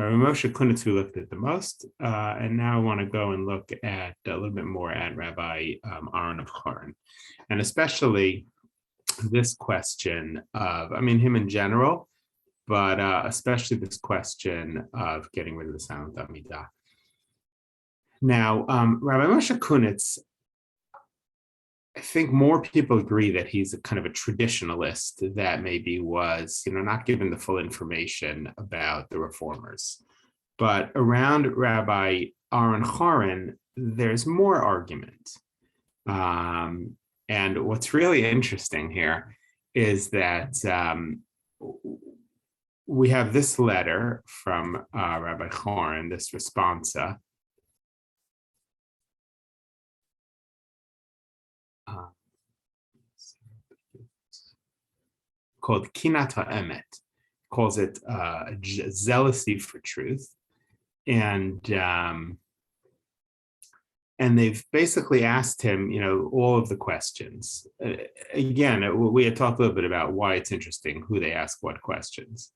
Rabbi Moshe Kunitz we looked at the most, and now I want to go and look at a little bit more at Rabbi Aaron of Chorin, and especially this question of, I mean, him in general, but especially this question of getting rid of the silent Amidah. Now, Rabbi Moshe Kunitz, I think more people agree that he's a kind of a traditionalist that maybe was, not given the full information about the reformers. But around Rabbi Aaron Chorin, there's more argument. And what's really interesting here is that we have this letter from Rabbi Chorin, this responsa, called Kinat HaEmet, calls it zealousy for truth. And they've basically asked him, all of the questions. Again, we had talked a little bit about why it's interesting who they ask what questions.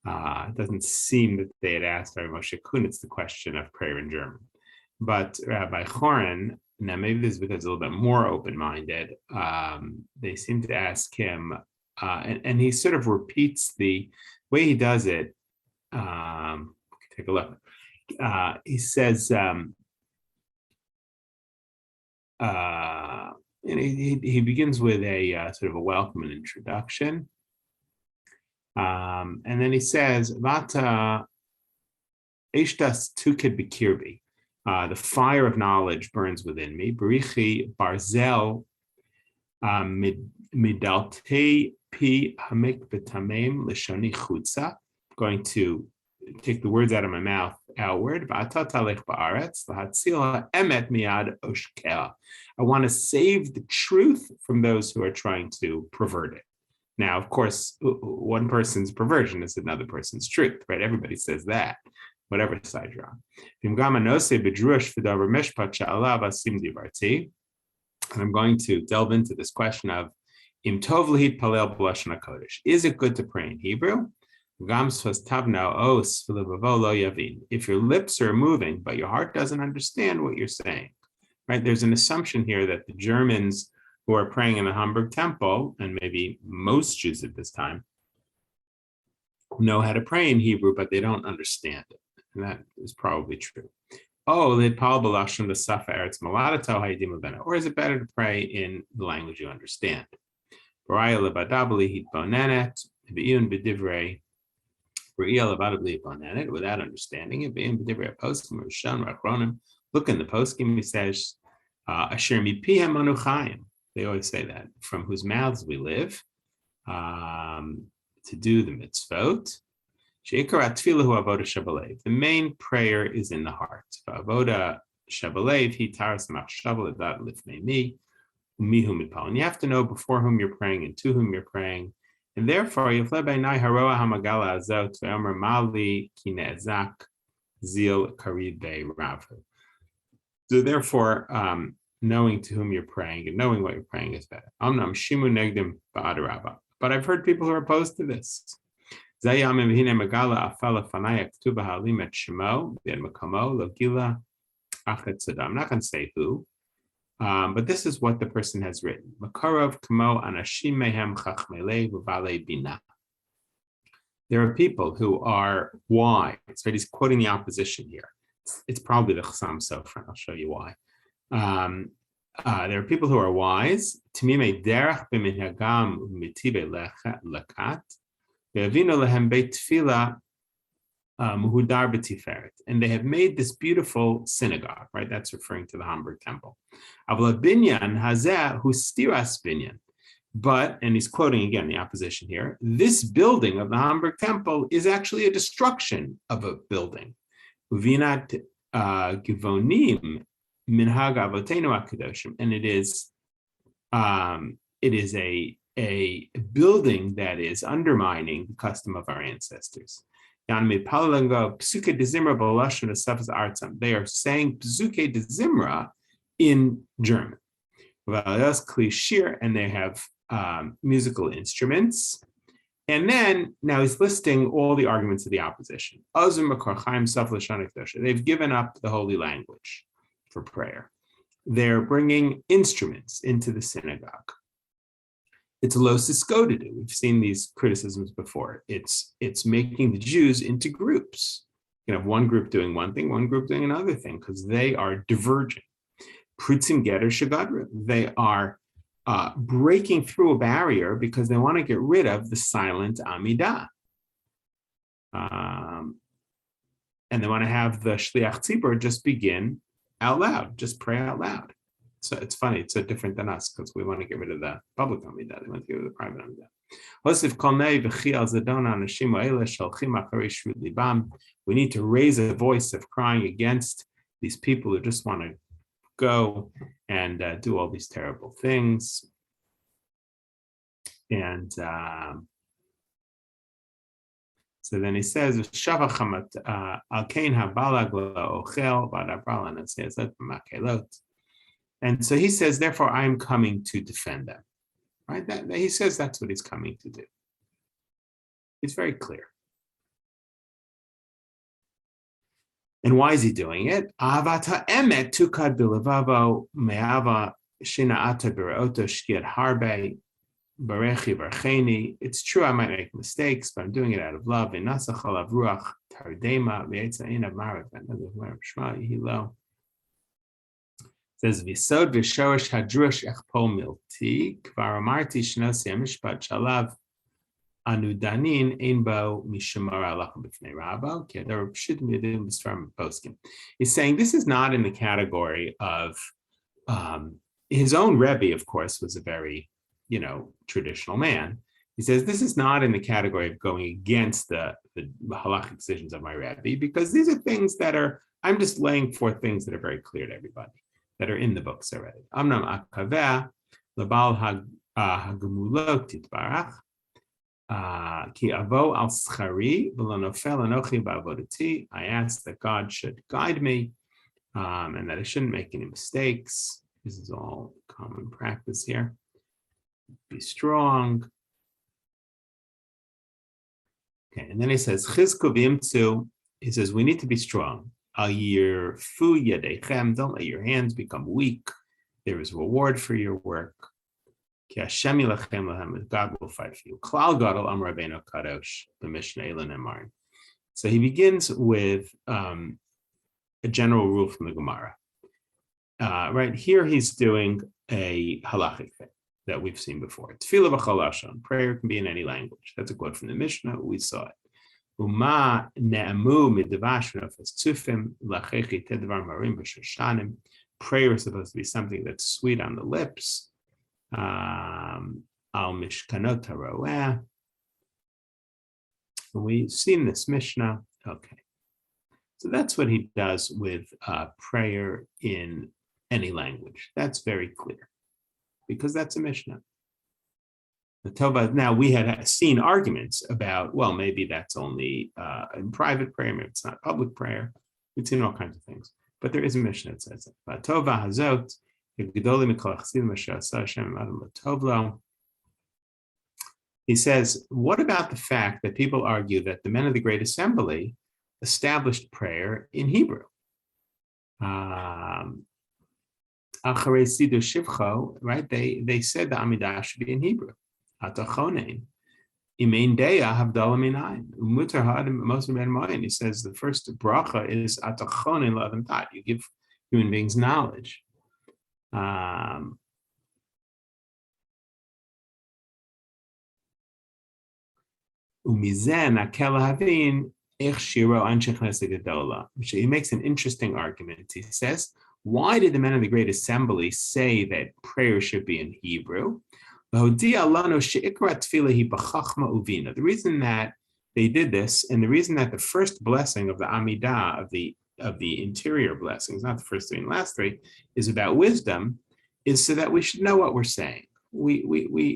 It doesn't seem that they had asked Rabbi Moshe Kunitz the question of prayer in German. But Rabbi Chorin, now maybe this is because he's a little bit more open-minded, they seem to ask him, and he sort of repeats the way he does it. Take a look. He says, he begins with a sort of a welcome and introduction. And then he says, Vata Eshtas Tukid Bikirbi. The fire of knowledge burns within me. Barichi Barzel Midalte Pi Hamik Betamem Lishoni Chutza. Going to take the words out of my mouth outward. I want to save the truth from those who are trying to pervert it. Now, of course, one person's perversion is another person's truth, right? Everybody says that, whatever side you're on. And I'm going to delve into this question of Im tov lehit palel b'lashon hakodesh. Is it good to pray in Hebrew? If your lips are moving, but your heart doesn't understand what you're saying, right? There's an assumption here that the Germans who are praying in the Hamburg temple, and maybe most Jews at this time, know how to pray in Hebrew, but they don't understand it. And that is probably true. Or is it better to pray in the language you understand? Without understanding it. Look in the poskim, he says, they always say that, from whose mouths we live, to do the mitzvot. The main prayer is in the heart. And you have to know before whom you're praying and to whom you're praying. And therefore, so therefore, knowing to whom you're praying and knowing what you're praying is better. But I've heard people who are opposed to this. I'm not going to say who, but this is what the person has written. There are people who are wise. Right? He's quoting the opposition here. It's probably the Chassam Sofer. I'll show you why. There are people who are wise. And they have made this beautiful synagogue, right? That's referring to the Hamburg temple. But, and he's quoting again the opposition here, this building of the Hamburg temple is actually a destruction of a building. And it is a building that is undermining the custom of our ancestors. They are saying Psuke de Zimra in German. And they have musical instruments. And then now he's listing all the arguments of the opposition. They've given up the holy language for prayer. They're bringing instruments into the synagogue. It's lo siskodedu. We've seen these criticisms before. It's making the Jews into groups. You have one group doing one thing, one group doing another thing, because they are diverging. Pritzim getter shagadra. They are breaking through a barrier because they want to get rid of the silent Amidah. And they want to have the Shliach Tzibur just begin out loud, just pray out loud. So it's funny, it's so different than us because we want to get rid of the public Amidah, they want to get rid of the private Amidah. We need to raise a voice of crying against these people who just want to go and do all these terrible things. And so then he says, and so he says, therefore, I am coming to defend them. Right? That he says that's what he's coming to do. It's very clear. And why is he doing it? It's true, I might make mistakes, but I'm doing it out of love. Says Visod v'shorish hadrush echpo milti kvar amarti shnosi hamishpat shalav anudanin einbo mishamar alachim b'fnei rabbo ki there shouldn't be doing this from poskim. He's saying this is not in the category of his own Rebbe, of course, was a very traditional man. He says this is not in the category of going against the halachic decisions of my Rebbe, because these are things that I'm just laying forth things that are very clear to everybody, that are in the books already. Amnam akaveh lebal hagmulot titbarach ki avo al schari v'lanofel anochi ba'avodati. I ask that God should guide me and that I shouldn't make any mistakes. This is all common practice here. Be strong. Okay, and then he says chizku v'imtzu. He says we need to be strong. Don't let your hands become weak. There is reward for your work. God will fight for you. So he begins with a general rule from the Gemara. Right here, he's doing a halachic thing that we've seen before. Tefillah b'chol lashon. Prayer can be in any language. That's a quote from the Mishnah. We saw it. Uma ne'amu midavash v'nofes tzufim lachechi tedvar marim b'shoshanim. Prayer is supposed to be something that's sweet on the lips. Al mishkanot haroeh. We've seen this Mishnah. Okay, so that's what he does with prayer in any language. That's very clear, because that's a Mishnah. Now, we had seen arguments about, well, maybe that's only in private prayer, maybe it's not public prayer. We've seen all kinds of things. But there is a Mishnah that says it. He says, what about the fact that people argue that the men of the Great Assembly established prayer in Hebrew? Right? They said the Amidah should be in Hebrew. He says the first bracha is atachonin la'adam tat. You give human beings knowledge. He makes an interesting argument. He says, why did the men of the Great Assembly say that prayer should be in Hebrew? The reason that they did this, and the reason that the first blessing of the Amidah, of the interior blessings, not the first three and last three, is about wisdom, is so that we should know what we're saying. We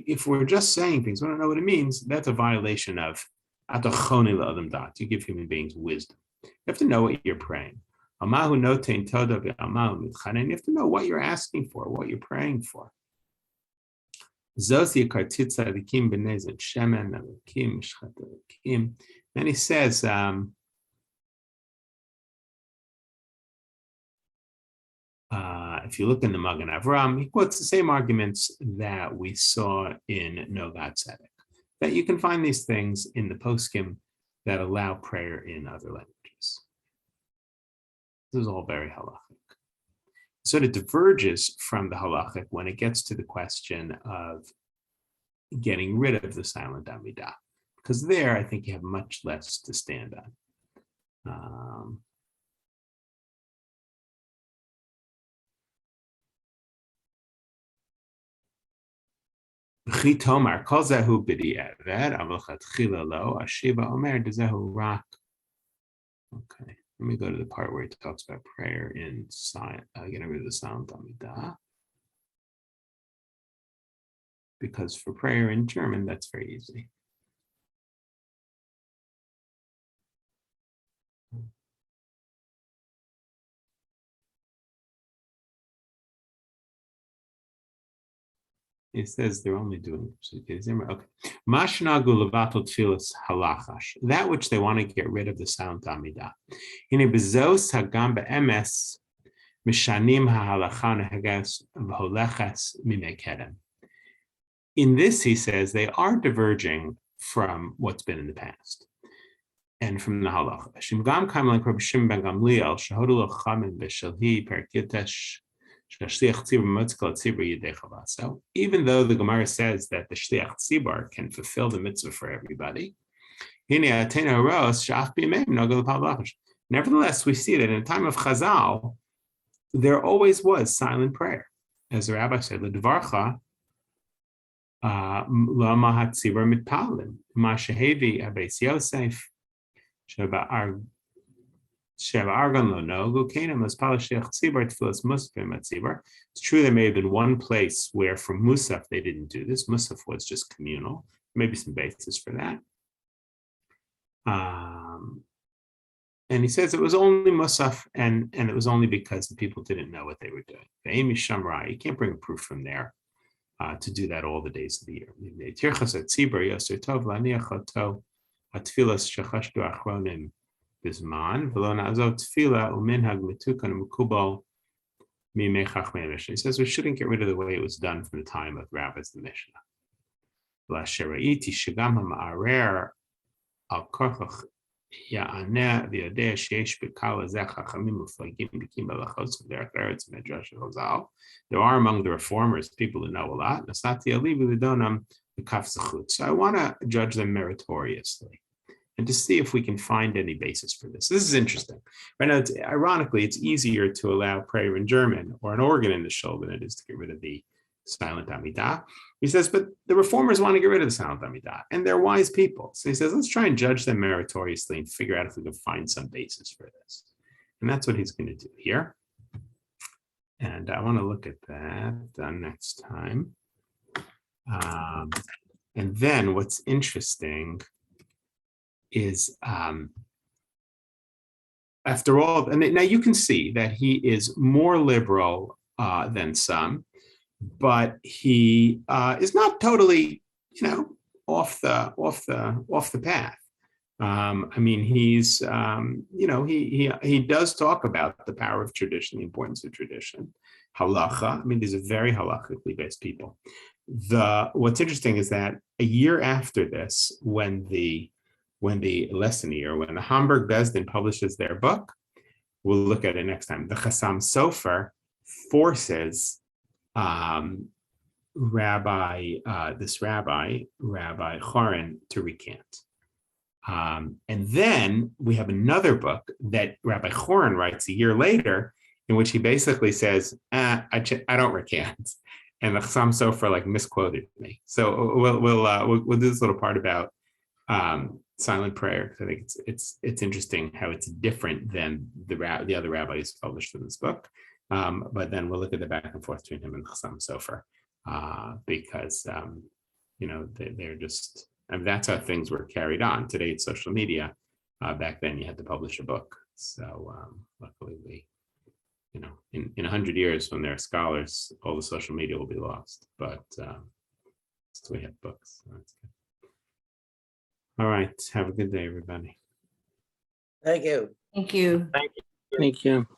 if we're just saying things, we don't know what it means, that's a violation of atachoni la'adam dat. You give human beings wisdom. You have to know what you're praying. You have to know what you're asking for, what you're praying for. Zosi kartitza elikim b'nezet shemen elikim mishchat elikim. Then he says, if you look in the Magen Avram, he quotes the same arguments that we saw in Nogat Tzedek, that you can find these things in the poskim that allow prayer in other languages. This is all very halachic. So it diverges from the halachic when it gets to the question of getting rid of the silent amidah, because there I think you have much less to stand on. Okay, let me go to the part where he talks about prayer in getting rid of the silent amidah. Because for prayer in German, that's very easy. It says they're only doing okay. Mashnagu levatul tfilas halachash. That which they want to get rid of the silent amidah. Hine bezos hagam beemes mishanim hahalacha neheges v'holeches mimekedem. In this, he says, they are diverging from what's been in the past and from the halacha. Shim gam kaim like Rabbi Shimon ben Gamliel shehodu lo chamin b'shalhi perkitesh. So even though the Gemara says that the shliach tzibur can fulfill the mitzvah for everybody, nevertheless, we see that in the time of Chazal, there always was silent prayer. As the rabbi said, "L'dvarcha lama hatzibur mitpalim mashehevi abeis Yosef sheba." It's true there may have been one place where for Musaf they didn't do this. Musaf was just communal. Maybe some basis for that. And he says it was only Musaf, and it was only because the people didn't know what they were doing. You can't bring a proof from there to do that all the days of the year. Bisman, he says we shouldn't get rid of the way it was done from the time of rabbis, the Mishnah. There are among the reformers people who know a lot. So I want to judge them meritoriously and to see if we can find any basis for this. This is interesting. Right now, ironically, it's easier to allow prayer in German or an organ in the shul than it is to get rid of the silent amidah. He says, but the reformers want to get rid of the silent amidah, and they're wise people. So he says, let's try and judge them meritoriously and figure out if we can find some basis for this. And that's what he's going to do here. And I want to look at that next time. And then what's interesting is after all, and now you can see that he is more liberal than some, but he is not totally, off the path. I mean, he's, he does talk about the power of tradition, the importance of tradition, halacha. I mean, these are very halachically based people. What's interesting is that a year after this, when the lesson year, when the Hamburg Bezdin publishes their book, we'll look at it next time. The Chassam Sofer forces Rabbi Chorin to recant. And then we have another book that Rabbi Chorin writes a year later, in which he basically says, I don't recant. And the Chassam Sofer misquoted me. So we'll do this little part about silent prayer. I think it's interesting how it's different than the other rabbis published in this book. But then we'll look at the back and forth between him and Chassam Sofer because they're just, that's how things were carried on. Today it's social media. Back then you had to publish a book. So luckily we, in 100 years when there are scholars, all the social media will be lost. But So we have books. So that's good. All right. Have a good day, everybody. Thank you. Thank you. Thank you.